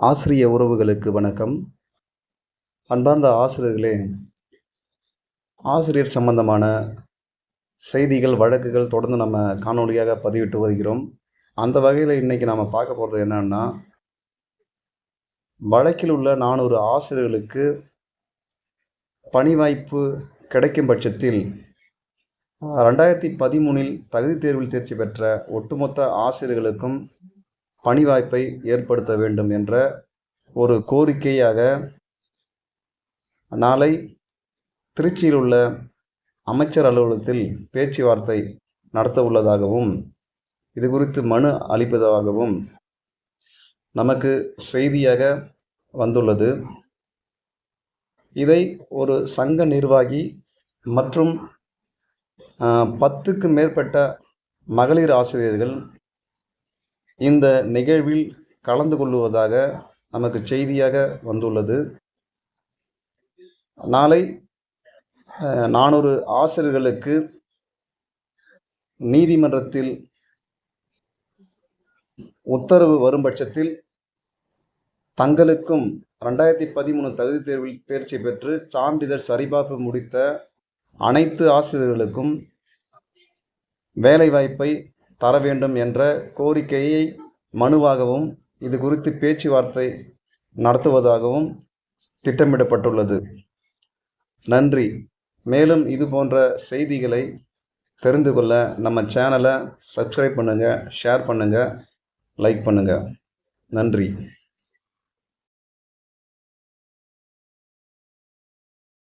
ஆசிரிய உறவுகளுக்கு வணக்கம். அன்பார்ந்த ஆசிரியர்களே, ஆசிரியர் சம்பந்தமான செய்திகள், வழக்குகள் தொடர்ந்து நம்ம காணொலியாக பதிவிட்டு வருகிறோம். அந்த வகையில் இன்றைக்கி நாம் பார்க்க போகிறது என்னன்னா, வழக்கில் உள்ள 400 ஆசிரியர்களுக்கு பணி வாய்ப்பு கிடைக்கும் பட்சத்தில் 2013 தகுதி தேர்வில் தேர்ச்சி பெற்ற ஒட்டுமொத்த ஆசிரியர்களுக்கும் பணி வாய்ப்பை ஏற்படுத்த வேண்டும் என்ற ஒரு கோரிக்கையாக நாளை திருச்சியில் உள்ள அமைச்சர் அலுவலகத்தில் பேச்சுவார்த்தை நடத்த உள்ளதாகவும், இது குறித்து மனு அளிப்பதாகவும் நமக்கு செய்தியாக வந்துள்ளது. இதை ஒரு சங்க நிர்வாகி மற்றும் 10க்கு மேற்பட்ட மகளிர் ஆசிரியர்கள் இந்த நிகழ்வில் கலந்து கொள்வதாக நமக்கு செய்தியாக வந்துள்ளது. நாளை 400 ஆசிரியர்களுக்கு நீதிமன்றத்தில் உத்தரவு வரும் பட்சத்தில் தங்களுக்கும் 2013 தகுதி தேர்வில் தேர்ச்சி பெற்று சான்றிதழ் சரிபார்ப்பு முடித்த அனைத்து ஆசிரியர்களுக்கும் வேலைவாய்ப்பை தர வேண்டும் என்ற கோரிக்கையை மனுவாகவும், இது குறித்து பேச்சுவார்த்தை நடத்துவதாகவும் திட்டமிடப்பட்டுள்ளது. நன்றி. மேலும் இது போன்ற செய்திகளை தெரிந்து கொள்ள நம்ம சேனலை சப்ஸ்கிரைப் பண்ணுங்கள், ஷேர் பண்ணுங்கள், லைக் பண்ணுங்கள். நன்றி.